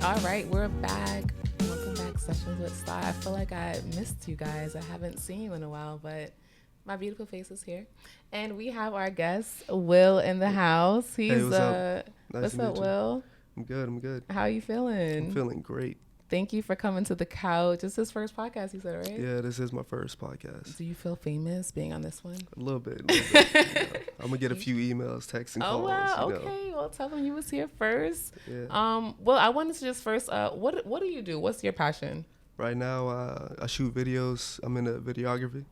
All right, we're back. Welcome back, Sessions with Star. I feel like I missed you guys. I haven't seen you in a while, but my beautiful face is here. And we have our guest, Will, in the house. Hey, what's up? Nice What's to up, meet you. Will? I'm good. I'm good. How are you feeling? I'm feeling great. Thank you for coming to the couch. It's his first podcast, you said, right? Yeah, this is my first podcast. Do you feel famous being on this one? A little bit. I'm gonna get a few emails, texts, and Oh, calls. wow. Okay. Well, tell them you was here first. Yeah. Well, I wanted to just first, what do you do? What's your passion? Right now, I shoot videos. I'm into videography,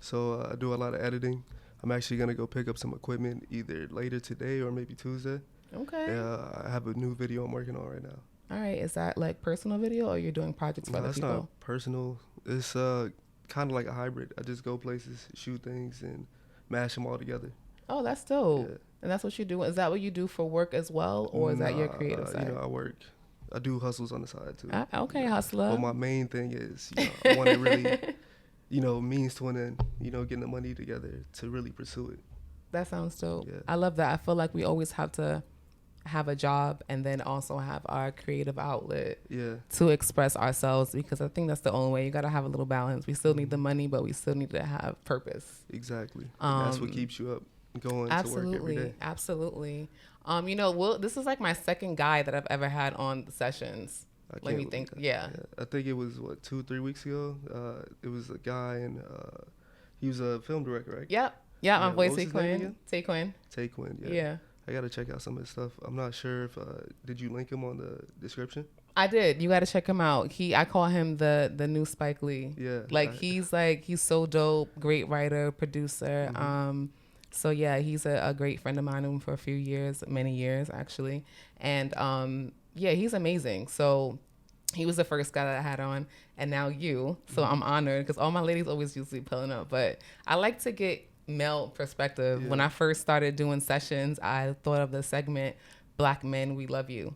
so I do a lot of editing. I'm actually gonna go pick up some equipment either later today or maybe Tuesday. Okay. Yeah, I have a new video I'm working on right now. All right. Is that like personal video or you're doing projects for No, other that's people? not personal. It's kind of like a hybrid. I just go places, shoot things, and mash them all together. Oh, that's dope. Yeah. And that's what you do. Is that what you do for work as well, or is that your creative side? I work. I do hustles on the side too. Okay, hustler. But my main thing is, I want to really, means to an end, getting the money together to really pursue it. That sounds dope. Yeah. I love that. I feel like we always have to have a job and then also have our creative outlet Yeah. to express ourselves, because I think that's the only way. You got to have a little balance. We still need the money, but we still need to have purpose. Exactly. And that's what keeps you up going to work every day. Absolutely. Will, this is like my second guy that I've ever had on the sessions. Let me think. Yeah. I think it was 2-3 weeks ago. It was a guy, and he was a film director, right? Yep. Yeah, my boy what was his name again? Taquin. Taquin. Yeah. Yeah. I gotta check out some of his stuff. I'm not sure if did you link him on the description? I did. You got to check him out. I call him the new Spike Lee. Yeah. He's so dope. Great writer, producer. Mm-hmm. So yeah, he's a great friend of mine for a few years, many years actually. And yeah, he's amazing. So he was the first guy that I had on, and now you. So I'm honored, because all my ladies always usually pulling up, but I like to get male perspective. Yeah. When I first started doing sessions, I thought of the segment, Black Men, We Love You, ...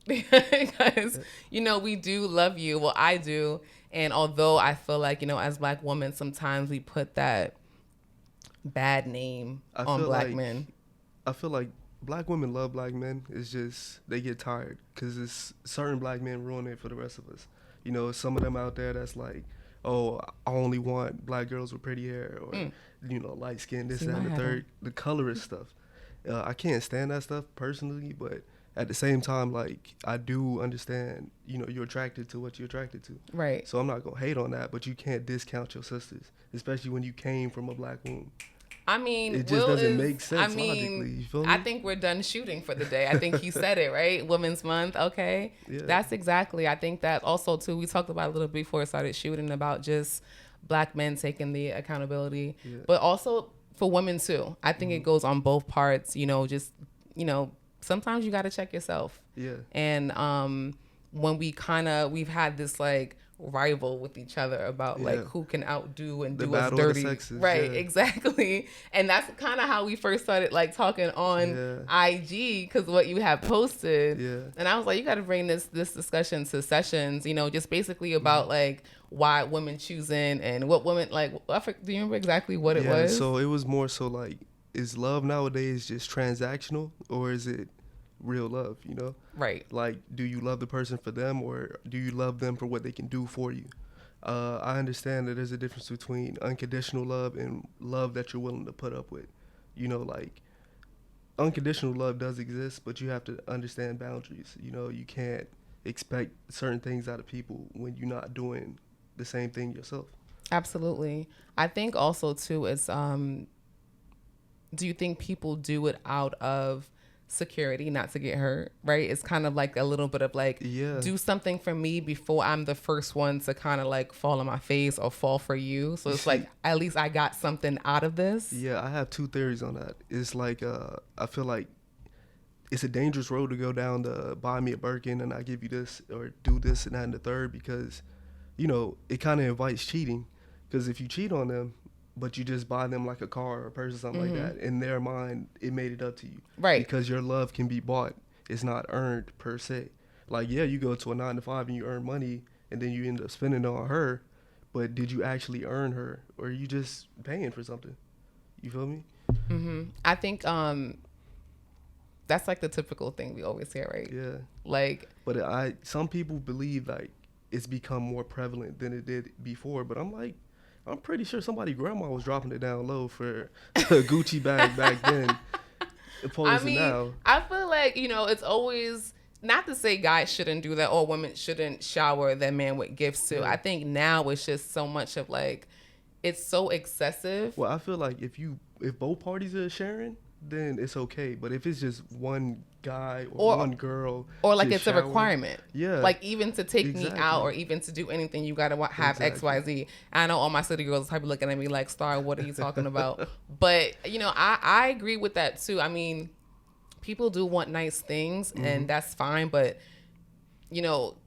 Because, we do love you. Well, I do. And although I feel like, as Black women, sometimes we put that bad name on Black men. I feel like Black women love Black men. It's just they get tired because it's certain Black men ruin it for the rest of us. Some of them out there that's like, oh, I only want Black girls with pretty hair, or light skin, this, that, and the third, the colorist stuff. I can't stand that stuff personally, but at the same time, like, I do understand, you're attracted to what you're attracted to. Right. So I'm not going to hate on that, but you can't discount your sisters, especially when you came from a Black womb. I mean, it just doesn't make sense logically. You feel me? I think we're done shooting for the day. I think he said it, right? Women's Month. Okay. Yeah. That's exactly. I think that also, too, we talked about a little before I started shooting about just Black men taking the accountability, but also for women, too. I think it goes on both parts, sometimes you got to check yourself. Yeah. And when we've had this like rival with each other about like who can outdo and do us dirty. Right, exactly. And that's kind of how we first started like talking on IG, because what you have posted. Yeah. And I was like, you got to bring this discussion to sessions, just basically about like why women choosing and what women like. Do you remember exactly what it was? So it was more so like, is love nowadays just transactional, or is it real love, Right. Like, do you love the person for them, or do you love them for what they can do for you? I understand that there's a difference between unconditional love and love that you're willing to put up with. Like, unconditional love does exist, but you have to understand boundaries. You can't expect certain things out of people when you're not doing the same thing yourself. Absolutely. I think also too, it's do you think people do it out of security, not to get hurt, right? It's kind of like a little bit of like, do something for me before I'm the first one to kind of like fall on my face or fall for you. So it's like, at least I got something out of this. Yeah, I have two theories on that. It's like, I feel like it's a dangerous road to go down to buy me a Birkin and I give you this, or do this and that and the third, because, it kind of invites cheating. Because if you cheat on them, but you just buy them like a car or a purse or something like that, in their mind, it made it up to you. Right. Because your love can be bought. It's not earned per se. Like, yeah, you go to a 9-to-5 and you earn money, and then you end up spending it on her, but did you actually earn her, or are you just paying for something? You feel me? I think that's like the typical thing we always hear, right? Yeah. Like, but some people believe like it's become more prevalent than it did before. But I'm like, I'm pretty sure somebody grandma was dropping it down low for a Gucci bag back then. I mean, now. I feel like, you know, it's always, not to say guys shouldn't do that or women shouldn't shower their man with gifts too. Yeah. I think now it's just so much of like, it's so excessive. Well, I feel like if both parties are sharing, then it's okay. But if it's just one guy or one girl, or like it's a requirement, like even to take me out or even to do anything, you gotta have XYZ. I know all my city girls probably looking at me like, Star, what are you talking about? But you know, I agree with that too. I mean, people do want nice things, and that's fine. But you know,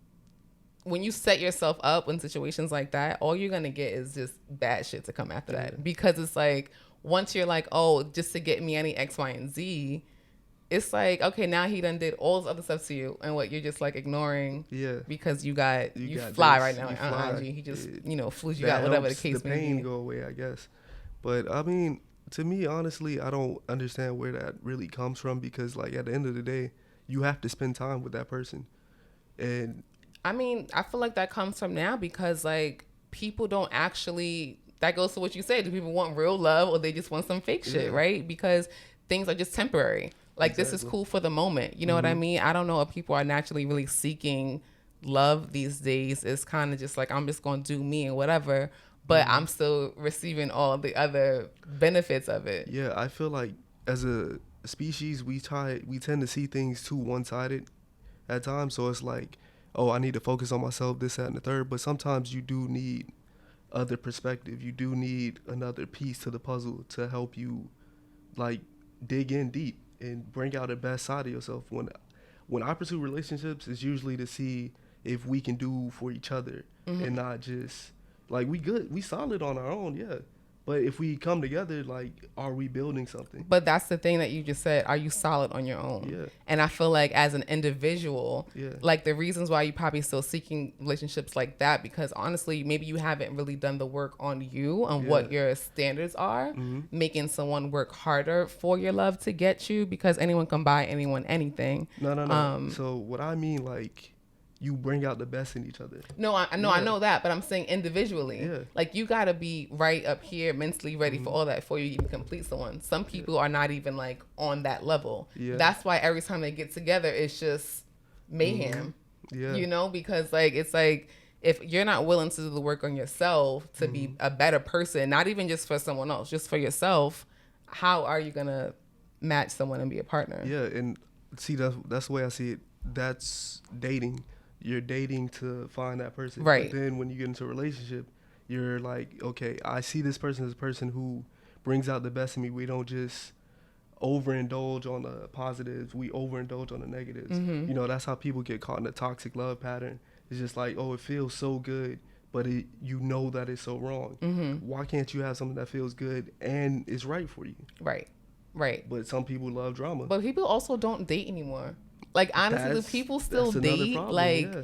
when you set yourself up in situations like that, all you're gonna get is just bad shit to come after that, because it's like, once you're like, oh, just to get me any X, Y, and Z, it's like, okay, now he done did all this other stuff to you, and what, you're just like ignoring, because you fly this, right now on IG. He just flew you out, whatever the case may be. The pain go away, I guess. But I mean, to me, honestly, I don't understand where that really comes from, because like at the end of the day, you have to spend time with that person, and I mean, I feel like that comes from now, because like people don't actually. That goes to what you said. Do people want real love, or they just want some fake shit, right? Because things are just temporary. Like, this is cool for the moment. You know what I mean? I don't know if people are naturally really seeking love these days. It's kind of just like, I'm just going to do me and whatever, but I'm still receiving all the other benefits of it. Yeah, I feel like as a species, we tend to see things too one-sided at times. So it's like, oh, I need to focus on myself, this, that, and the third. But sometimes you do need other perspective. You do need another piece to the puzzle to help you like dig in deep and bring out the best side of yourself. When I pursue relationships, it's usually to see if we can do for each other, and not just like we solid on our own, but if we come together, like, are we building something? But that's the thing that you just said. Are you solid on your own? Yeah. And I feel like as an individual, like the reasons why you probably still seeking relationships like that, because honestly, maybe you haven't really done the work on you and what your standards are, making someone work harder for your love to get you, because anyone can buy anyone anything. No. So what I mean, like, you bring out the best in each other. No, I know that, but I'm saying individually. Yeah. Like, you gotta be right up here, mentally ready for all that before you even complete someone. Some people are not even like on that level. Yeah. That's why every time they get together, it's just mayhem. Yeah. You know, because like, it's like, if you're not willing to do the work on yourself to be a better person, not even just for someone else, just for yourself, how are you gonna match someone and be a partner? Yeah, and see, that's the way I see it. That's dating. You're dating to find that person. Right. But then when you get into a relationship, you're like, okay, I see this person as a person who brings out the best in me. We don't just overindulge on the positives. We overindulge on the negatives. You know, that's how people get caught in a toxic love pattern. It's just like, oh, it feels so good, but you know that it's so wrong. Why can't you have something that feels good and is right for you? Right. But some people love drama. But people also don't date anymore. Like, honestly, the people still date. Like,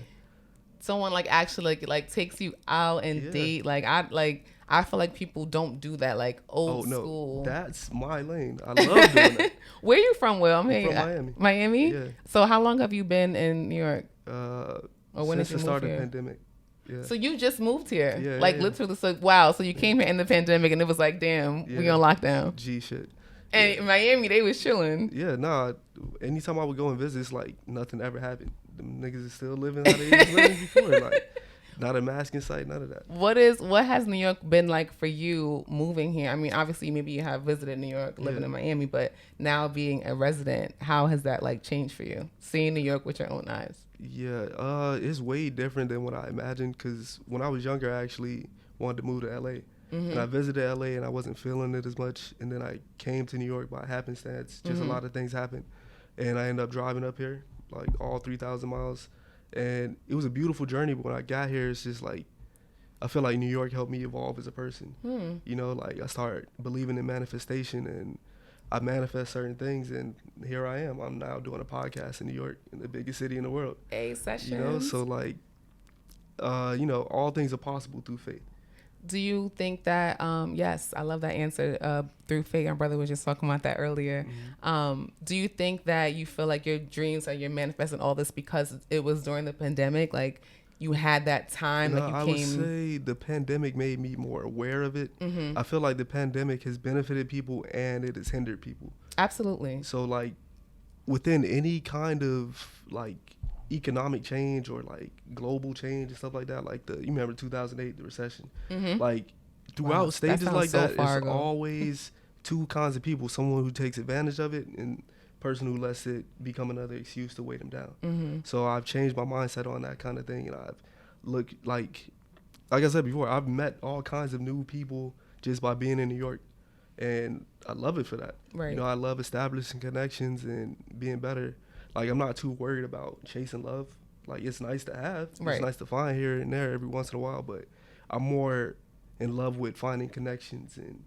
someone like actually like takes you out and date. Like, I feel like people don't do that. Like old school. That's my lane. I love doing that. Where you from, Will? I'm from Miami. Miami? Yeah. So how long have you been in New York? Or when since the start of the pandemic. Yeah. So you just moved here? Literally. So wow. So you came here in the pandemic, and it was like, damn, we on lockdown. G shit. And in Miami, they was chilling. Yeah, nah. Anytime I would go and visit, it's like nothing ever happened. Them niggas is still living how they was living before. Like, not a mask in sight, none of that. What has New York been like for you moving here? I mean, obviously, maybe you have visited New York, living in Miami, but now being a resident, how has that like changed for you? Seeing New York with your own eyes. Yeah, it's way different than what I imagined. Because when I was younger, I actually wanted to move to LA. And I visited LA and I wasn't feeling it as much. And then I came to New York by happenstance. Just a lot of things happened. And I ended up driving up here, like all 3,000 miles. And it was a beautiful journey. But when I got here, it's just like, I feel like New York helped me evolve as a person. You know, like I started believing in manifestation and I manifest certain things. And here I am. I'm now doing a podcast in New York, in the biggest city in the world. Sessions. You know, so like, you know, all things are possible through faith. Do you think that, yes, I love that answer, through faith. My brother was just talking about that earlier. Do you think that you feel like your dreams are, you're manifesting all this because it was during the pandemic? Like you had that time, No, like you I would came. say the pandemic made me more aware of it. I feel like the pandemic has benefited people and it has hindered people. Absolutely. So like within any kind of like economic change or like global change and stuff like that, like you remember 2008, the recession, like Wow, throughout that stages sounds like so that, far it's ago. always two kinds of people: someone who takes advantage of it and person who lets it become another excuse to weigh them down. So I've changed my mindset on that kind of thing, and I've looked like I said before, I've met all kinds of new people just by being in New York, and I love it for that. You Right. know, I love establishing connections and being better. Like I'm not too worried about chasing love. Like it's nice to have, it's Right. nice to find here and there every once in a while, but I'm more in love with finding connections and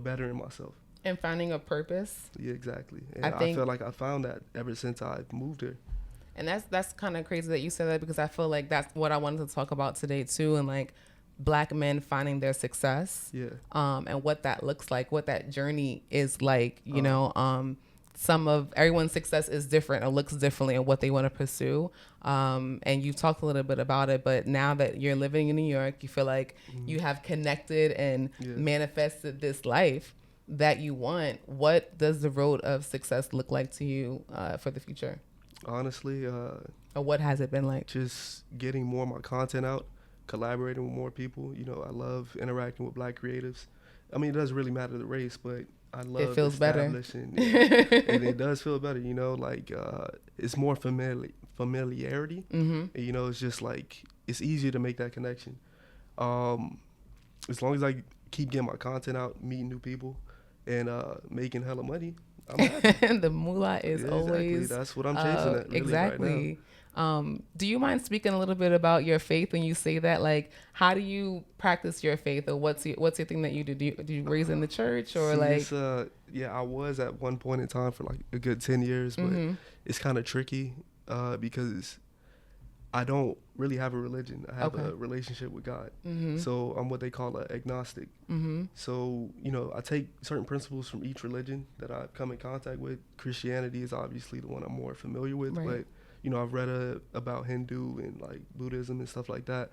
bettering myself. And finding a purpose. Yeah, exactly. I And I feel think, like I found that ever since I moved here. and that's kind of crazy that you said that, because I feel like that's what I wanted to talk about today too, and like black men finding their success, Yeah. and what that looks like, what that journey is like. Some of everyone's success is different or looks differently in what they want to pursue. And you talked a little bit about it, but now that you're living in New York, you feel like you have connected and Yeah. manifested this life that you want. What does the road of success look like to you, for the future? Honestly, Or what has it been like? just getting more of my content out, collaborating with more people. You know, I love interacting with black creatives. I mean, it doesn't really matter the race, but I It love feels better. establishing. Yeah, and it does feel better. Like it's more familiarity. And, it's just like it's easier to make that connection. Um, as long as I keep getting my content out, meeting new people, and making hella money, I'm happy. The moolah is Yeah, exactly. always, That's what I'm chasing at really right now. exactly. Do you mind speaking a little bit about your faith when you say that? Like, how do you practice your faith, or what's your thing that you do? Do you raise in the church, or See, like? it's yeah, I was at one point in time for like a good 10 years, but it's kind of tricky because I don't really have a religion. I have Okay. a relationship with God. So I'm what they call an agnostic. So, I take certain principles from each religion that I've come in contact with. Christianity is obviously the one I'm more familiar with, Right. but I've read about Hindu and like Buddhism and stuff like that,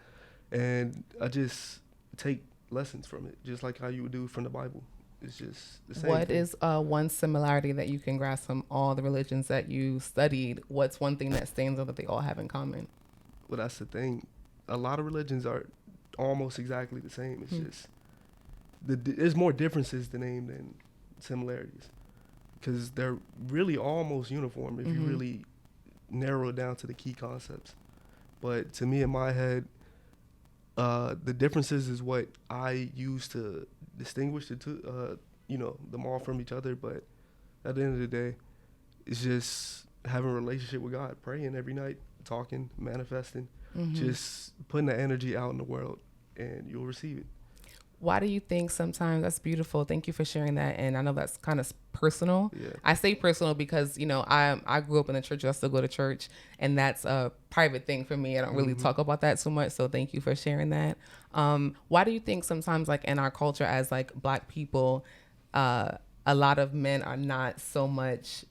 and I just take lessons from it, just like how you would do from the Bible. It's just the same What thing. is one similarity that you can grasp from all the religions that you studied? What's one thing that stands out that they all have in common? Well, that's the thing. A lot of religions are almost exactly the same. It's just there's more differences to name than similarities, because they're really almost uniform if you really narrow it down to the key concepts. But to me, in my head, the differences is what I use to distinguish the two, them all from each other. But at the end of the day, it's just having a relationship with God, praying every night, talking, manifesting, just putting the energy out in the world, and you'll receive it. Why do you think sometimes, that's beautiful? Thank you for sharing that. And I know that's kind of personal. Yeah. I say personal because, I grew up in the church. I still go to church, and that's a private thing for me. I don't really talk about that so much. So thank you for sharing that. Why do you think sometimes, like in our culture as like black people, a lot of men are not so much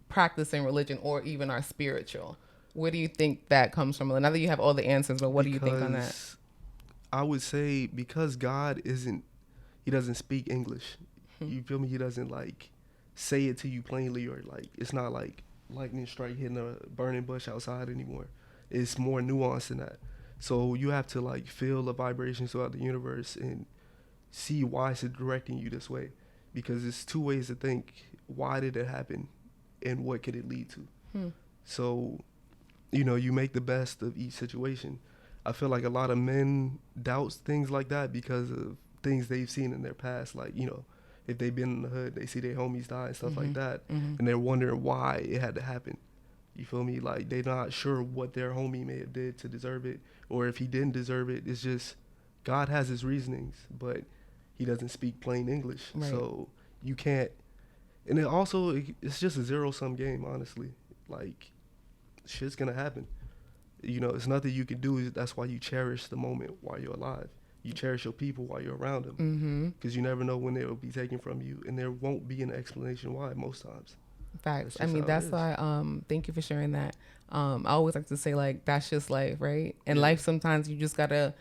practicing religion or even are spiritual? Where do you think that comes from? Now that you have all the answers, but what do you think on that? Because I would say because God he doesn't speak English. You feel me? He doesn't like say it to you plainly, or like it's not like lightning strike hitting a burning bush outside anymore. It's more nuanced than that. So you have to like feel the vibrations throughout the universe and see why it's directing you this way, because it's two ways to think. Why did it happen, and what could it lead to? So, you make the best of each situation. I feel like a lot of men doubt things like that because of things they've seen in their past. Like, if they've been in the hood, they see their homies die and stuff like that, and they're wondering why it had to happen. You feel me? Like, they're not sure what their homie may have did to deserve it, or if he didn't deserve it. It's just God has his reasonings, but he doesn't speak plain English. Right. So you can't. And it also, it's just a zero-sum game, honestly. Like, shit's going to happen. It's nothing you can do. That's why you cherish the moment while you're alive. you cherish your people while you're around them, because you never know when they will be taken from you, and there won't be an explanation why most times. Facts. I mean, that's why. Thank you for sharing that. I always like to say, like, that's just life, right? And life, sometimes you just gotta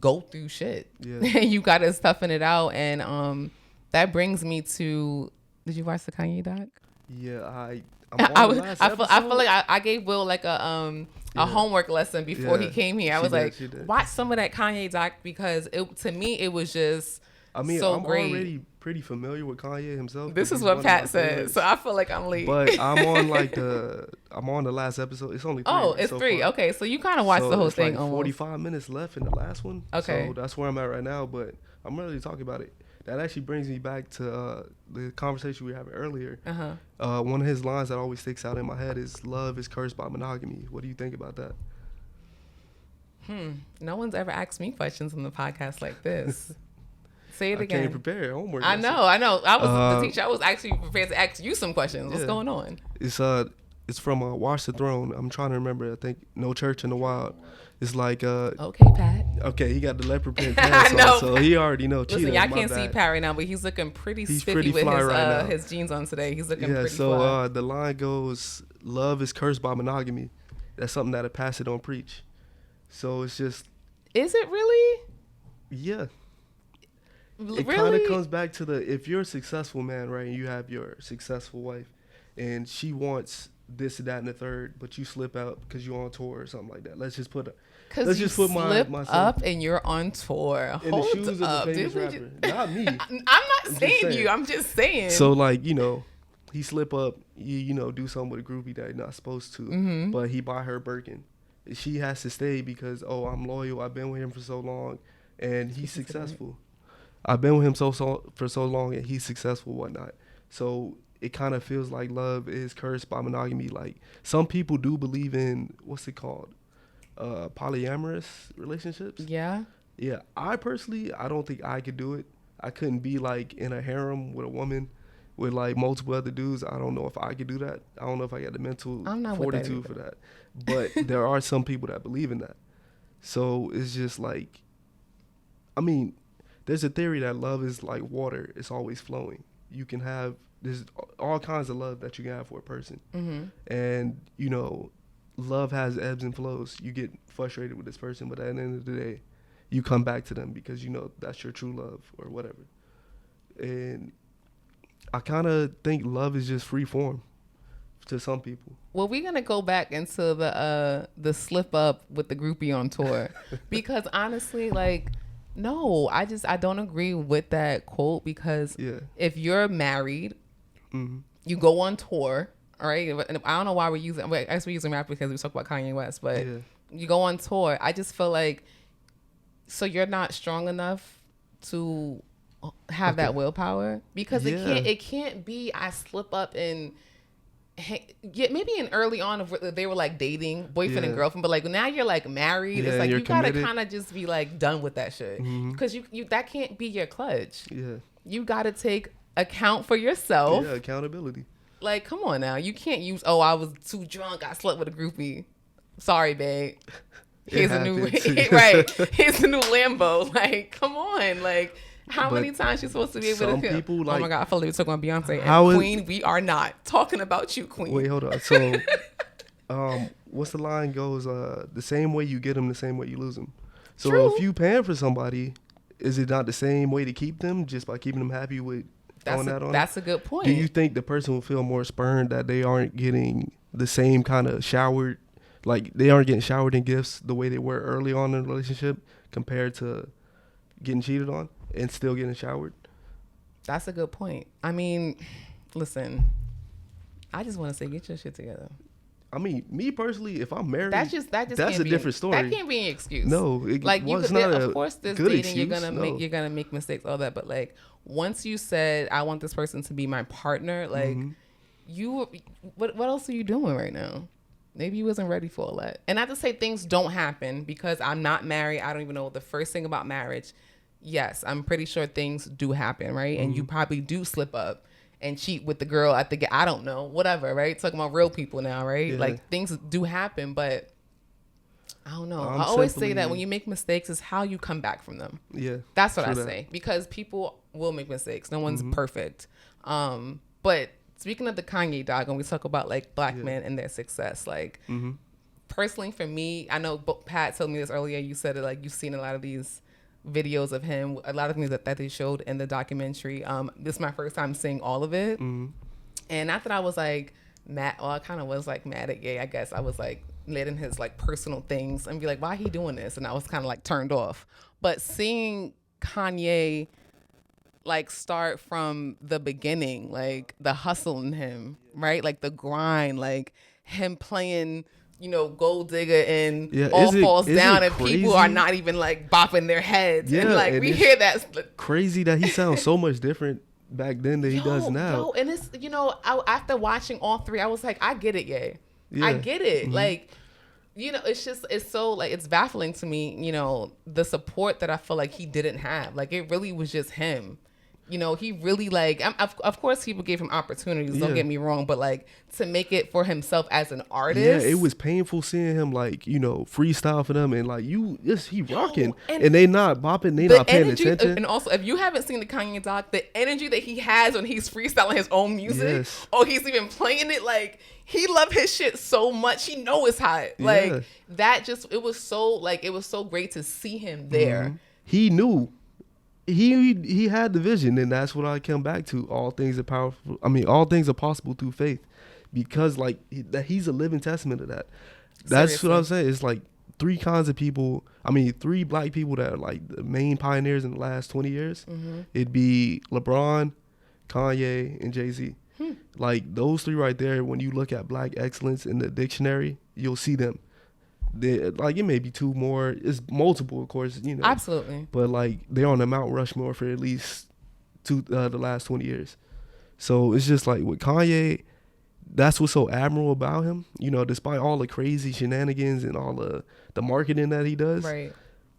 go through shit. Yeah. You gotta toughen it out, and that brings me to. Did you watch the Kanye doc? Yeah, I feel like I gave Will like a homework lesson before he came here. I was like, watch some of that Kanye doc, because to me it was just I'm great. Already pretty familiar with Kanye himself. This is what Pat said, so I feel like I'm late. But I'm on the last episode. It's only 3. Oh, it's so 3. Far. Okay, so you kind of watched the whole thing. Like 45 minutes left in the last one. Okay, so that's where I'm at right now. But I'm ready to talk about it. That actually brings me back to the conversation we were having earlier. One of his lines that always sticks out in my head is, "Love is cursed by monogamy." What do you think about that? No one's ever asked me questions on the podcast like this. Say it again. I can't prepare homework. I know. I was the teacher. I was actually prepared to ask you some questions. What's going on? It's from Watch the Throne. I'm trying to remember. I think No Church in the Wild. It's like okay, Pat. Okay, he got the leopard print pants on, so he already know. Listen, y'all can't see Pat right now, but he's looking pretty spiffy with his jeans on today. He's looking pretty fly. So the line goes, "Love is cursed by monogamy." That's something that a pastor don't preach. So it's just. Is it really? Yeah. It Really? kind of comes back to if you're a successful man, right, and you have your successful wife, and she wants this, that, and the third, but you slip out because you're on tour or something like that. Let's just put my up and you're on tour. In the shoes of the famous rapper. Not me. I'm not saying you. I'm just saying. So, like, he slip up, do something with a groupie that he's not supposed to, but he buy her Birkin. She has to stay because, I'm loyal. I've been with him for so long, and he's successful. I've been with him for so long, and he's successful, whatnot. So it kind of feels like love is cursed by monogamy. Like, some people do believe in, what's it called? Polyamorous relationships. Yeah. Yeah. I don't think I could do it. I couldn't be like in a harem with a woman with like multiple other dudes. I don't know if I could do that. I don't know if I got the mental fortitude for that. But there are some people that believe in that. So it's just like, there's a theory that love is like water. It's always flowing. There's all kinds of love that you can have for a person. And, love has ebbs and flows. You get frustrated with this person, but at the end of the day, you come back to them because that's your true love or whatever. And I kind of think love is just free form to some people. Well, we're gonna go back into the slip up with the groupie on tour because honestly, like, no, I don't agree with that quote because if you're married, you go on tour. All right, and I don't know why we're using rap because we talk about Kanye West, but you go on tour. I just feel like, so you're not strong enough to have that willpower because it can't be I slip up and maybe in early on if they were like dating boyfriend and girlfriend, but like now you're like married. It's like you gotta kind of just be like done with that shit because you that can't be your clutch. Yeah, you gotta take account for yourself. Yeah, accountability. Like, come on now. You can't use, I was too drunk. I slept with a groupie. Sorry, babe. Here's a new Lambo. Like, come on. Like, how many times you supposed to be able to kill? People, like, oh my God, I feel like we're talking about Beyonce. And Queen, we are not talking about you, Queen. Wait, hold on. So, what's the line goes? The same way you get them, the same way you lose them. So, True. If you paying for somebody, is it not the same way to keep them just by keeping them happy with That's a good point. Do you think the person will feel more spurned that they aren't getting the same kind of showered, like they aren't getting showered in gifts the way they were early on in the relationship compared to getting cheated on and still getting showered? That's a good point. I mean, listen, I just want to say, get your shit together. I mean, me personally, if I'm married, that's a different story. That can't be an excuse. No, of course, there's dating. Excuse. You're gonna make mistakes, all that. But like, once you said, I want this person to be my partner, like, what else are you doing right now? Maybe you wasn't ready for all that. And not to say things don't happen because I'm not married. I don't even know the first thing about marriage. Yes, I'm pretty sure things do happen, right? And you probably do slip up and cheat with the girl at the I don't know, whatever, right? Talking about real people now, right? Yeah. Like, things do happen, but I don't know. I always say that when you make mistakes, it's how you come back from them. Yeah, that's what I say, because people will make mistakes. No one's perfect. But speaking of the Kanye dog, when we talk about like black men and their success, like personally for me, I know Pat told me this earlier. You said it, like you've seen a lot of these videos of him, a lot of things that they showed in the documentary. This is my first time seeing all of it, and not that I was like mad. Well, I kind of was like mad at Ye. I guess I was like letting his like personal things and be like, why he doing this? And I was kind of like turned off. But seeing Kanye like start from the beginning, like the hustle in him, right? Like the grind, like him playing, you know, Gold Digger and All Falls Down, and people are not even like bopping their heads. Yeah, and like we hear that. Crazy that he sounds so much different back then than he does now. And it's, you know, after watching all three, I was like, I get it, I get it. Like, you know, it's just, it's so like, it's baffling to me, you know, the support that I feel like he didn't have. Like it really was just him. You know, he really like, of course people gave him opportunities, don't get me wrong, but like to make it for himself as an artist. Yeah, it was painful seeing him like, you know, freestyle for them and like he rocking and they not bopping, they not paying attention. And also, if you haven't seen the Kanye doc, the energy that he has when he's freestyling his own music, or he's even playing it, like he loved his shit so much, he know it's hot. Like that just, it was so great to see him there. He knew. He had the vision, and that's what I come back to. All things are powerful. I mean, all things are possible through faith, because like he's a living testament of that. That's Seriously. What I'm saying. It's like three kinds of people. I mean, three black people that are like the main pioneers in the last 20 years. It'd be LeBron, Kanye, and Jay-Z. Like those three right there. When you look at black excellence in the dictionary, you'll see them. Like it may be two more, it's multiple, of course, you know. Absolutely. But like they're on the Mount Rushmore for at least the last 20 years. So it's just like with Kanye, that's what's so admirable about him. You know, despite all the crazy shenanigans and all the marketing that he does. Right.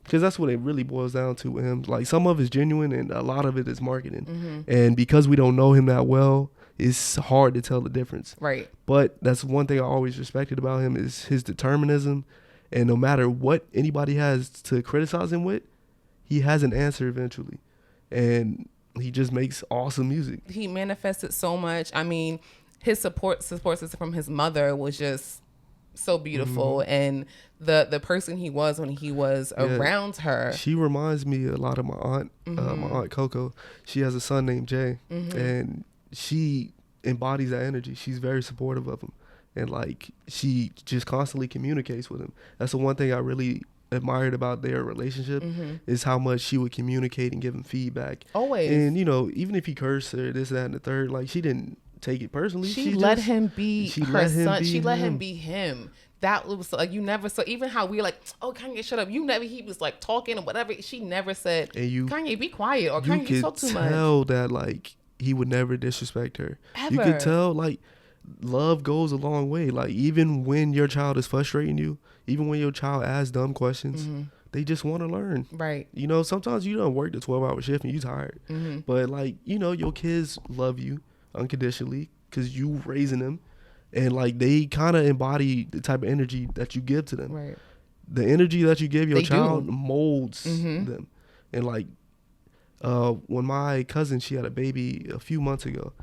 Because that's what it really boils down to with him. Like some of it's genuine and a lot of it is marketing. And because we don't know him that well, it's hard to tell the difference. Right. But that's one thing I always respected about him is his determinism. And no matter what anybody has to criticize him with, he has an answer eventually. And he just makes awesome music. He manifested so much. I mean, his support system from his mother was just so beautiful. And the person he was when he was around her. She reminds me a lot of my aunt, my aunt Coco. She has a son named Jay. And she embodies that energy. She's very supportive of him. And like she just constantly communicates with him. That's the one thing I really admired about their relationship is how much she would communicate and give him feedback. Always. And you know, even if he cursed her, this, that, and the third, like she didn't take it personally. She let him be her son. She let him be him. That was like, you never saw, even how we were like, oh, Kanye, shut up. He was like talking or whatever. She never said, Kanye, be quiet, or Kanye, you talk too much. You could tell that like he would never disrespect her. Ever. You could tell like love goes a long way. Like even when your child is frustrating you, even when your child asks dumb questions, they just want to learn. Right. You know, sometimes you don't work the 12-hour shift and you tired. But like, you know, your kids love you unconditionally because you raising them. And like they kind of embody the type of energy that you give to them. Right. The energy that you give your child molds them. And like when my cousin, she had a baby a few months ago,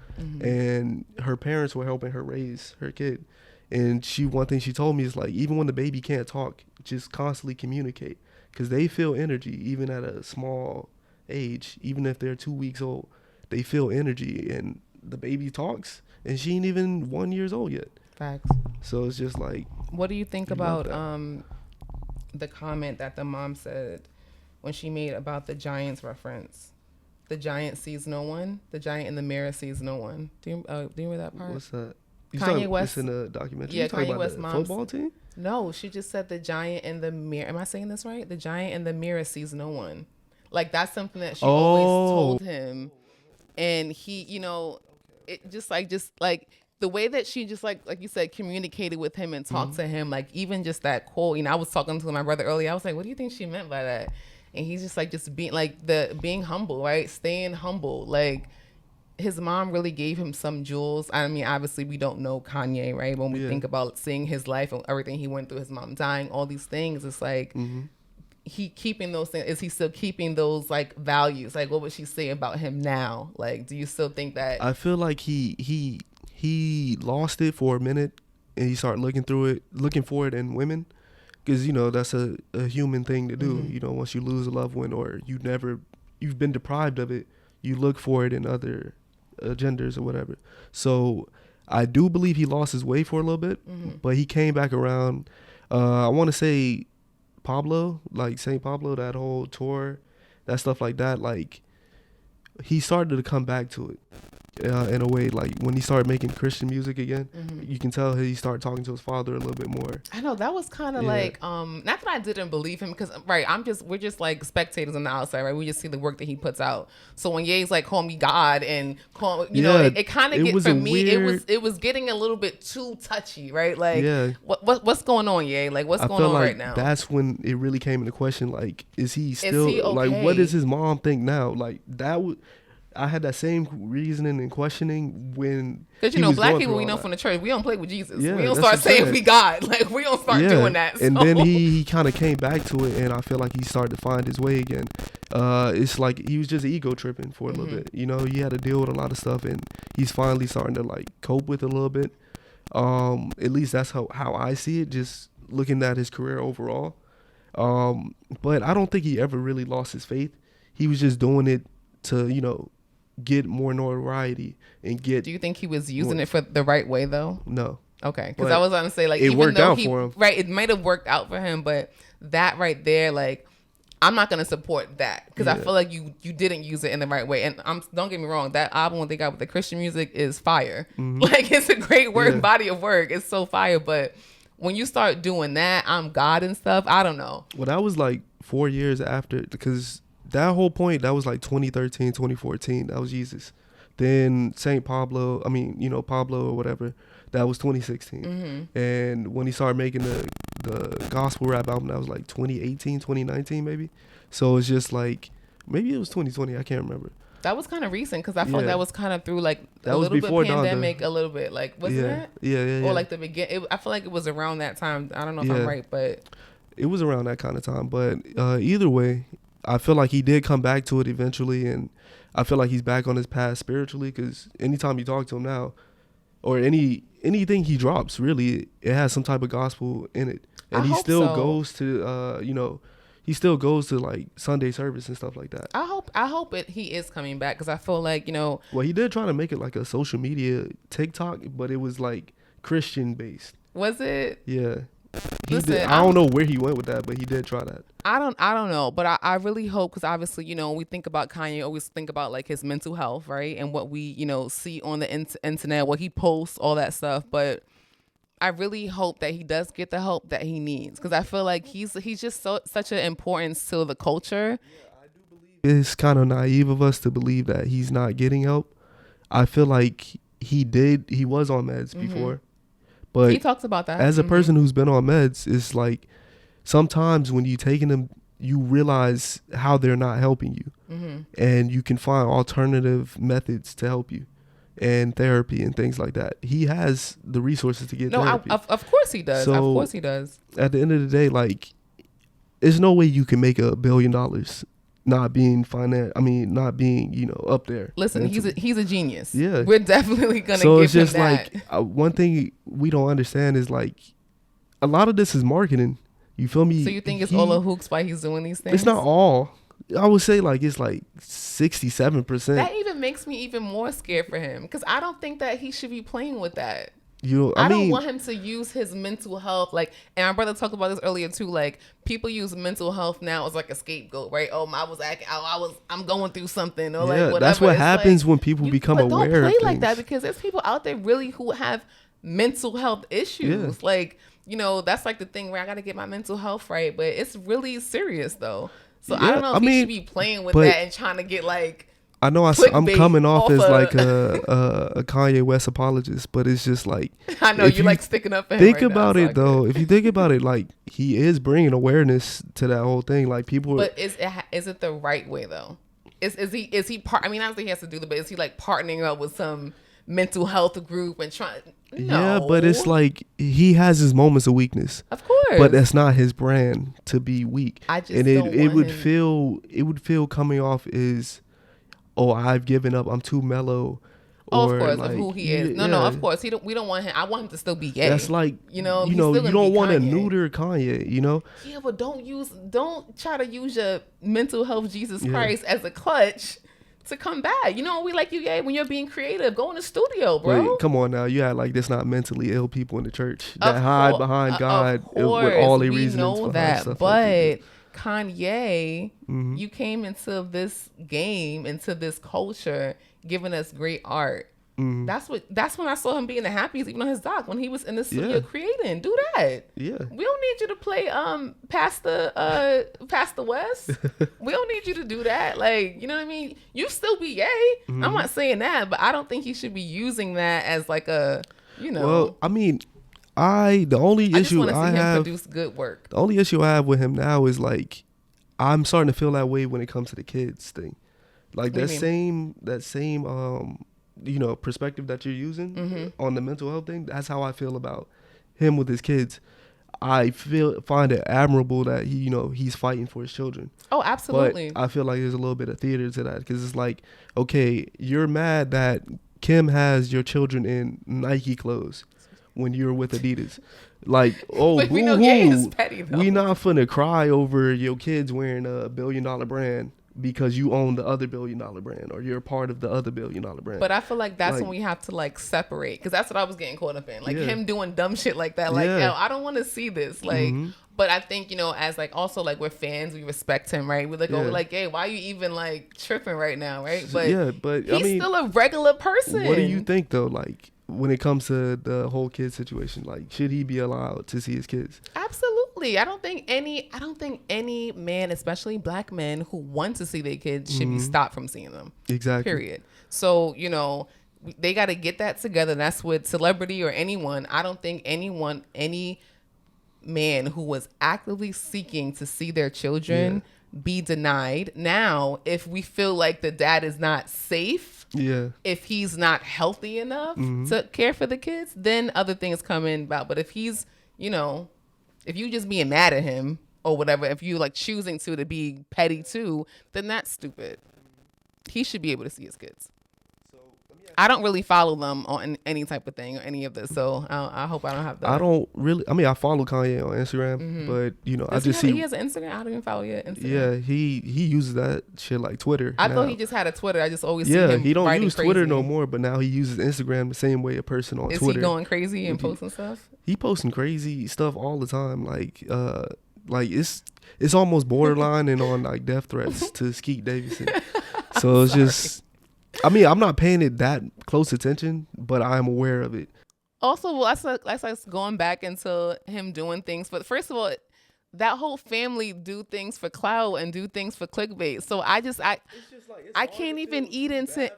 and her parents were helping her raise her kid. And one thing she told me is like, even when the baby can't talk, just constantly communicate, because they feel energy even at a small age. Even if they're 2 weeks old, they feel energy, and the baby talks, and she ain't even 1 year old yet. Facts. So it's just like, what do you think about the comment that the mom said when she made about the Giants reference? The giant sees no one. The giant in the mirror sees no one. Do you remember that part? What's that? Kanye West. It's in the documentary. Yeah, Kanye West's mom. Football team? No, she just said the giant in the mirror. Am I saying this right? The giant in the mirror sees no one. Like that's something that she always told him, and he, you know, it just like the way that she just like you said, communicated with him and talked to him. Like even just that quote. You know, I was talking to my brother earlier. I was like, what do you think she meant by that? And he's just like, just being like being humble, right? Staying humble. Like his mom really gave him some jewels. I mean, obviously we don't know Kanye, right? When we think about seeing his life and everything he went through, his mom dying, all these things, it's like he keeping those things. Is he still keeping those like values? Like, what would she say about him now? Like, do you still think that? I feel like he lost it for a minute, and he started looking for it in women, because you know that's a human thing to do. You know, once you lose a loved one or you've been deprived of it, you look for it in other genders or whatever. So I do believe he lost his way for a little bit, but he came back around. I want to say Pablo, like Saint Pablo, that whole tour, that stuff like that, like he started to come back to it in a way. Like when he started making Christian music again, you can tell he started talking to his father a little bit more. I know that was kind of like not that I didn't believe him, because we're just like spectators on the outside, right? We just see the work that he puts out. So when Ye's like, call me God, and call, you know, it kind of get, for me it was getting a little bit too touchy, right? Like what's going on, Ye? Like what's going on right now? That's when it really came into question. Like, is he still okay? Like, what does his mom think now? Like that would. I had that same reasoning and questioning when, because you know, black people, we know from the church, we don't play with Jesus. We don't start saying we God. Like we don't start doing that. So. And then he kind of came back to it, and I feel like he started to find his way again. It's like he was just ego tripping for a little bit. You know, he had to deal with a lot of stuff, and he's finally starting to like cope with it a little bit. At least that's how I see it, just looking at his career overall. But I don't think he ever really lost his faith. He was just doing it to, you know, get more notoriety and get. Do you think he was using it for the right way though? No. Okay, because I was going to say, like, it even worked though out for him. Right, it might have worked out for him, but that right there, like, I'm not going to support that, because I feel like you didn't use it in the right way. And don't get me wrong, that album what they got with the Christian music is fire. Like, it's a great body of work. It's so fire. But when you start doing that, I'm God and stuff, I don't know. Well, that was like 4 years after, because that whole point, that was like 2013, 2014. That was Jesus. Then Saint Pablo, Pablo or whatever, that was 2016. And when he started making the gospel rap album, that was like 2018, 2019 maybe. So it's just like, maybe it was 2020, I can't remember. That was kind of recent, because I feel like that was kind of through like that a little bit pandemic, Donda. A little bit, like, wasn't it? Yeah. Or like the beginning. I feel like it was around that time. I don't know if I'm right, but it was around that kind of time. But either way, I feel like he did come back to it eventually, and I feel like he's back on his path spiritually, because anytime you talk to him now, or anything he drops, really, it has some type of gospel in it. And he still goes to, he still goes to like Sunday service and stuff like that. I hope he is coming back, because I feel like, Well, he did try to make it like a social media TikTok, but it was like Christian based. Was it? Yeah. Listen, I don't know where he went with that, but he did try that. I don't know, but I really hope, because obviously, when we think about Kanye, always think about like his mental health, right? And what we, see on the internet, what he posts, all that stuff. But I really hope that he does get the help that he needs, because I feel like he's just such an importance to the culture. Yeah, I do believe it's kind of naive of us to believe that he's not getting help. I feel like he was on meds before. But he talks about that. As a person who's been on meds, it's like sometimes when you taking them, you realize how they're not helping you, and you can find alternative methods to help you, and therapy and things like that. He has the resources to get therapy. Of course he does. So, of course he does. At the end of the day, like, there's no way you can make $1 billion not being up there. Listen, he's a genius. Yeah, we're definitely gonna. So give it's just him that. Like one thing we don't understand is like a lot of this is marketing. You feel me? So you think it's all a hoax why he's doing these things? It's not all. I would say like it's like 67%. That even makes me even more scared for him, because I don't think that he should be playing with that. I don't want him to use his mental health, like, and our brother talked about this earlier too, like people use mental health now as like a scapegoat, right? I'm going through something, or like whatever. That's what happens when people become aware of things. Don't play like that, because there's people out there really who have mental health issues. Yeah. Like, that's like the thing where I got to get my mental health right, but it's really serious though. So I don't know if he should be playing with that and trying to get like. I know I'm coming off as like a Kanye West apologist, but it's just like, I know you like sticking up for him. Think about it though. If you think about it, like he is bringing awareness to that whole thing. Like people. But is it the right way though? Is he part? I mean, obviously he has to do the, but is he like partnering up with some mental health group and trying? No. Yeah, but it's like he has his moments of weakness. Of course. But that's not his brand to be weak. I just and don't it want would him. feel coming off as, oh, I've given up, I'm too mellow. Oh, Or of course, like, of who he is. No, of course. We don't want him. I want him to still be gay. That's like, you know, you don't want to neuter Kanye, you know? Yeah, but don't try to use your mental health Jesus Christ as a clutch to come back. You know, we like you gay when you're being creative. Go in the studio, bro. Wait, come on now. You act like there's not mentally ill people in the church that hide behind God with all their reasons. We know that, stuff but like Kanye, you came into this game, into this culture, giving us great art. That's when I saw him being the happiest, even on his doc, when he was in the studio creating. Do that. Yeah. We don't need you to play past the West. We don't need you to do that. Like, you know what I mean? You still be gay. I'm not saying that, but I don't think he should be using that as like a, you know. Well, I mean, the only issue I have, produce good work. The only issue I have with him now is like, I'm starting to feel that way when it comes to the kids thing. Like that same you know, perspective that you're using on the mental health thing. That's how I feel about him with his kids. I find it admirable that he's fighting for his children. Oh, absolutely. But I feel like there's a little bit of theater to that, because it's like, okay, you're mad that Kim has your children in Nike clothes when you're with Adidas. Like, oh, but we know Ye is petty, though. We not finna cry over your kids wearing a $1 billion brand because you own the other $1 billion brand, or you're a part of the other $1 billion brand. But I feel like that's when we have to like separate, because that's what I was getting caught up in, like him doing dumb shit like that. Like, yo, I don't want to see this. Like, but I think, as like also like we're fans, we respect him, right? We're like, oh, like, hey, why are you even like tripping right now, right? But he's still a regular person. What do you think though? Like, when it comes to the whole kid situation, like, should he be allowed to see his kids? Absolutely. I don't think any man, especially black men who want to see their kids, should be stopped from seeing them. Exactly. Period. So, they got to get that together. That's with celebrity or anyone. I don't think any man who was actively seeking to see their children be denied. Now, if we feel like the dad is not safe, if he's not healthy enough to care for the kids, then other things come in about. But if he's, if you just being mad at him or whatever, if you like choosing to be petty too, then that's stupid. He should be able to see his kids. I don't really follow them on any type of thing or any of this, so I hope I don't have that. I don't really. I mean, I follow Kanye on Instagram, but I just see he has an Instagram. I don't even follow your Instagram. Yeah, he uses that shit like Twitter. I thought he just had a Twitter. I just always see him he don't use crazy. Twitter no more, but now he uses Instagram the same way a person on Twitter. Is he going crazy and posting stuff? He posting crazy stuff all the time, like it's almost borderline and on like death threats to Skeet Davidson. So it's just. I mean, I'm not paying it that close attention, but I'm aware of it. Also, well, that's like going back into him doing things. But first of all, that whole family do things for clout and do things for clickbait. So I can't even eat into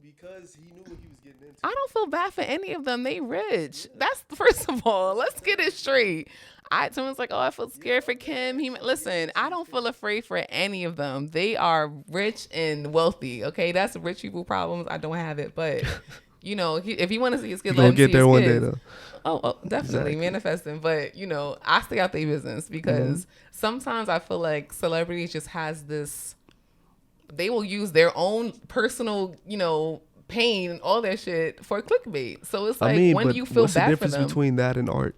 because he knew what he was getting into. I don't feel bad for any of them. They rich. That's first of all. Let's get it straight. Someone's like, oh, I feel scared for Kim. Listen, I don't feel afraid for any of them. They are rich and wealthy. Okay, that's rich people problems. I don't have it, but if you want to see his kids, let him get there one day though. Oh, definitely manifesting. But I stay out their business because sometimes I feel like celebrities just has this. They will use their own personal, pain and all their shit for clickbait. So it's like, when do you feel bad for them? What's the difference between that and art?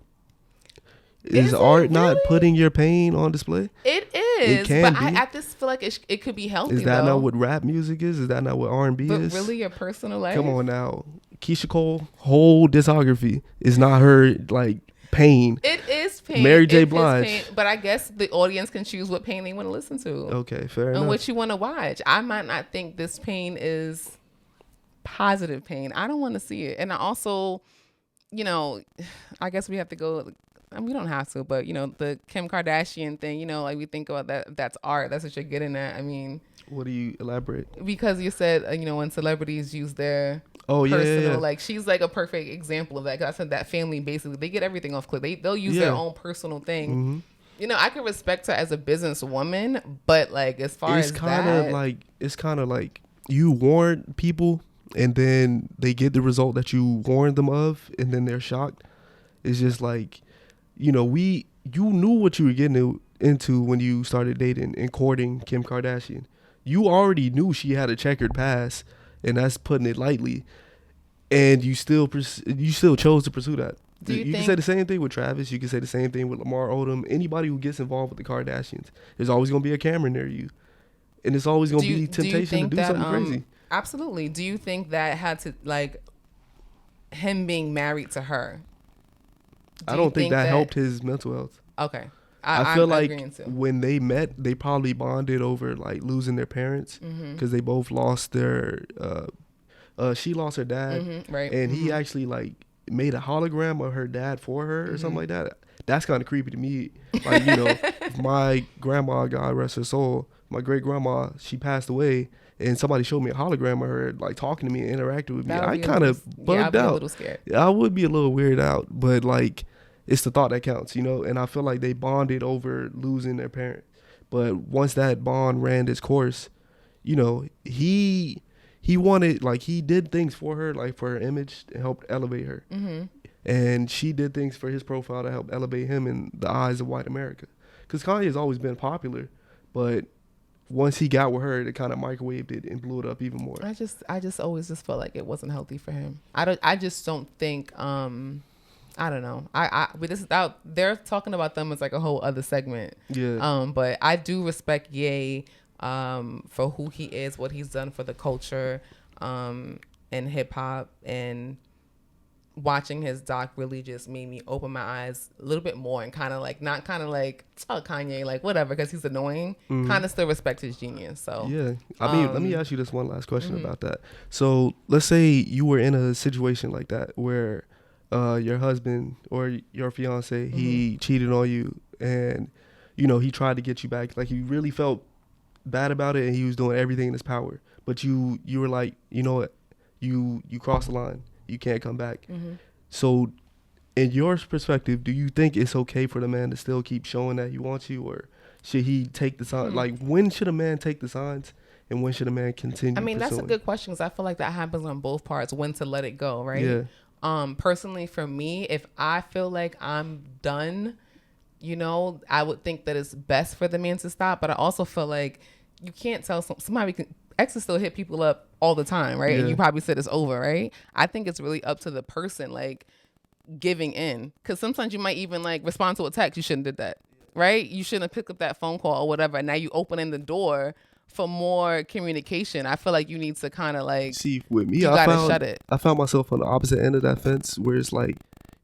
Is art not putting your pain on display? It is. It can be. I just feel like it could be healthy. Is that not what rap music is? Is that not what R&B is? But really, your personal life? Come on now. Keisha Cole, whole discography is not her like pain. It is pain. Mary J. Blige. But I guess the audience can choose what pain they want to listen to. Okay, fair enough. And what you want to watch. I might not think this pain is positive pain. I don't want to see it. And I also, I guess we have to go... we don't have to, but the Kim Kardashian thing, like we think about that, that's art. That's what you're getting at. I mean, what do you elaborate? Because you said, when celebrities use their personal, like she's like a perfect example of that. Because I said that family basically they get everything off clip. They'll use their own personal thing You know, I can respect her as a businesswoman, but like as far as that, it's kind of like you warn people and then they get the result that you warned them of, and then they're shocked. It's just like, you knew what you were getting into when you started dating and courting Kim Kardashian. You already knew she had a checkered past, and that's putting it lightly. And you still chose to pursue that. You can say the same thing with Travis. You can say the same thing with Lamar Odom. Anybody who gets involved with the Kardashians, there's always going to be a camera near you. And it's always going to be temptation to do something crazy. Absolutely. Do you think that had to, like, him being married to her? I don't think that helped his mental health. Okay. I feel like when they met, they probably bonded over, like, losing their parents. Because they both lost their... she lost her dad. Right. And he actually, like... made a hologram of her dad for her or something like that. That's kind of creepy to me. Like, my grandma, God rest her soul, my great grandma, she passed away, and somebody showed me a hologram of her like talking to me and interacting with me. I kind of bugged out. A little scared. I would be a little weirded out, but like it's the thought that counts, and I feel like they bonded over losing their parent. But once that bond ran its course, he wanted, like, he did things for her, like for her image, to help elevate her. And she did things for his profile to help elevate him in the eyes of white America. Because Kanye has always been popular, but once he got with her, it kind of microwaved it and blew it up even more. I just always just felt like it wasn't healthy for him. I just don't think, I don't know. But this is out, they're talking about them as like a whole other segment. Yeah. But I do respect Ye, for who he is, what he's done for the culture, and hip hop, and watching his doc really just made me open my eyes a little bit more and kind of like, not kind of like, oh, Kanye, like whatever, because he's annoying, kind of still respect his genius. So yeah, I mean, let me ask you this one last question about that. So let's say you were in a situation like that where your husband or your fiance, he cheated on you, and he tried to get you back, like you really felt bad about it, and he was doing everything in his power, but you were like, you know what, you crossed the line, you can't come back. So in your perspective, do you think it's okay for the man to still keep showing that he wants you, or should he take the sign? Like, when should a man take the signs and when should a man continue? I mean, that's a good question, because I feel like that happens on both parts, when to let it go, right? Yeah. Personally for me, if I feel like I'm done, I would think that it's best for the man to stop. But I also feel like you can't tell somebody exes still hit people up all the time, right? Yeah. And you probably said it's over, right? I think it's really up to the person, like, giving in. Because sometimes you might even, like, respond to a text. You shouldn't have did that, right? You shouldn't have picked up that phone call or whatever. And now you opening the door for more communication. I feel like you need to kind of, like, see, with me, shut it. I found myself on the opposite end of that fence, where it's like,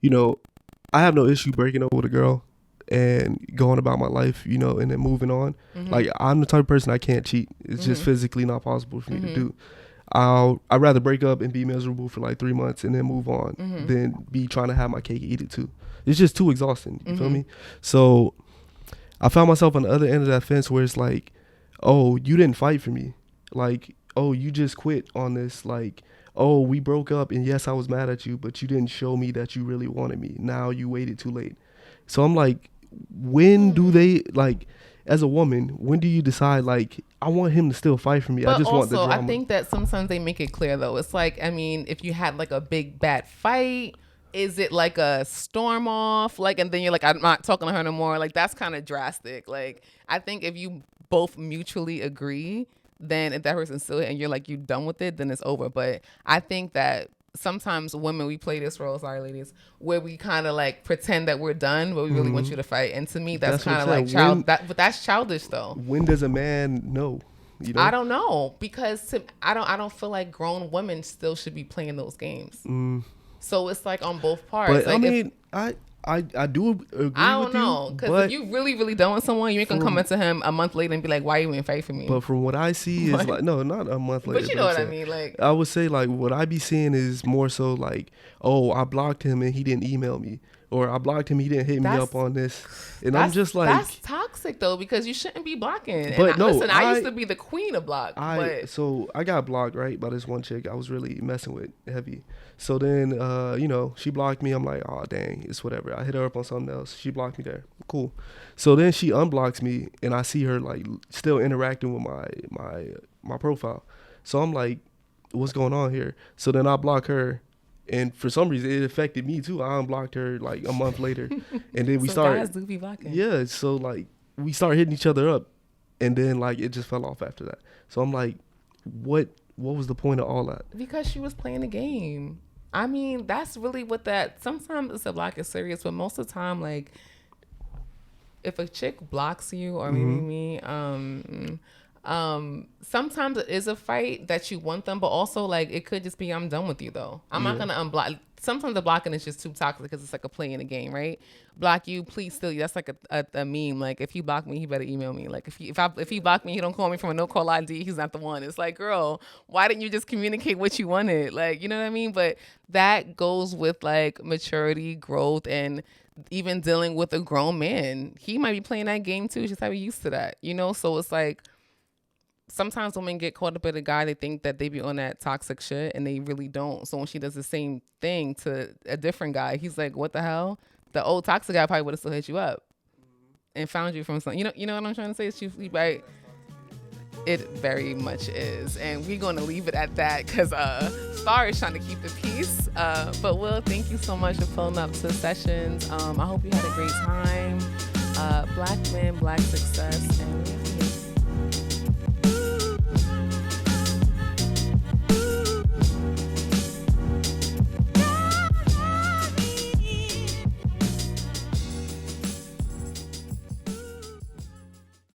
I have no issue breaking up with a girl and going about my life, and then moving on. Like, I'm the type of person I can't cheat. It's just physically not possible for me to do. I'd rather break up and be miserable for like 3 months and then move on than be trying to have my cake and eat it too. It's just too exhausting. You feel me? So I found myself on the other end of that fence, where it's like, oh, you didn't fight for me. Like, oh, you just quit on this. Like, oh, we broke up, and yes, I was mad at you, but you didn't show me that you really wanted me. Now you waited too late. So I'm like, when do they, like, as a woman, when do you decide, like, I want him to still fight for me? But I just want the drama. I think that sometimes they make it clear, though. It's like, I mean, if you had like a big bad fight, is it like a storm off? Like, and then you're like, I'm not talking to her no more. Like, that's kind of drastic. Like, I think if you both mutually agree, then if that person's still, and you're like, you done with it, then it's over. But I think that sometimes women, we play this role, sorry ladies, where we kind of like pretend that we're done, but we really want you to fight. And to me, that's kind of like but that's childish though. When does a man know? I don't know, because I don't feel like grown women still should be playing those games. So it's like on both parts. But like, I mean, I do agree. I don't know, because if you really done with someone, you ain't gonna come into him a month later and be like, "Why you ain't fight for me?" But from what I see, is like, no, not a month later. But you know what I mean. Like, I would say, like, what I be seeing is more so like, oh, I blocked him and he didn't email me, or I blocked him, he didn't hit me up on this, and I'm just like, that's toxic though, because you shouldn't be blocking. But and listen, I used to be the queen of block. So I got blocked, right, by this one chick I was really messing with heavy. So then, you know, she blocked me. I'm like, oh dang, it's whatever. I hit her up on something else. She blocked me there. Cool. So then she unblocks me, and I see her like still interacting with my profile. So I'm like, what's going on here? So then I block her. And for some reason, it affected me too. I unblocked her like a month later, and then we started. Guys do be blocking. Yeah, so like we started hitting each other up, and then like it just fell off after that. So I'm like, what was the point of all that? Because she was playing the game. I mean, that's really what that. Sometimes it's a block is serious, but most of the time, like if a chick blocks you or maybe me, sometimes it is a fight that you want them, but also like it could just be I'm done with you though. I'm not gonna unblock. Sometimes the blocking is just too toxic because it's like a play in the game, right? Block you, please steal you. That's like a meme. Like if you block me, he better email me. Like if he block me, he don't call me from a no call ID. He's not the one. It's like, girl, why didn't you just communicate what you wanted? Like, you know what I mean? But that goes with like maturity, growth, and even dealing with a grown man. He might be playing that game too. Just how we used to that, you know? So it's like, sometimes women get caught up in a guy, they think that they be on that toxic shit and they really don't. So when she does the same thing to a different guy, he's like, what the hell? The old toxic guy probably would have still hit you up and found you from something. You know what I'm trying to say? It's right. It very much is. And we're going to leave it at that because Star is trying to keep the peace. But Will, thank you so much for pulling up to sessions. I hope you had a great time. Black men, black success. And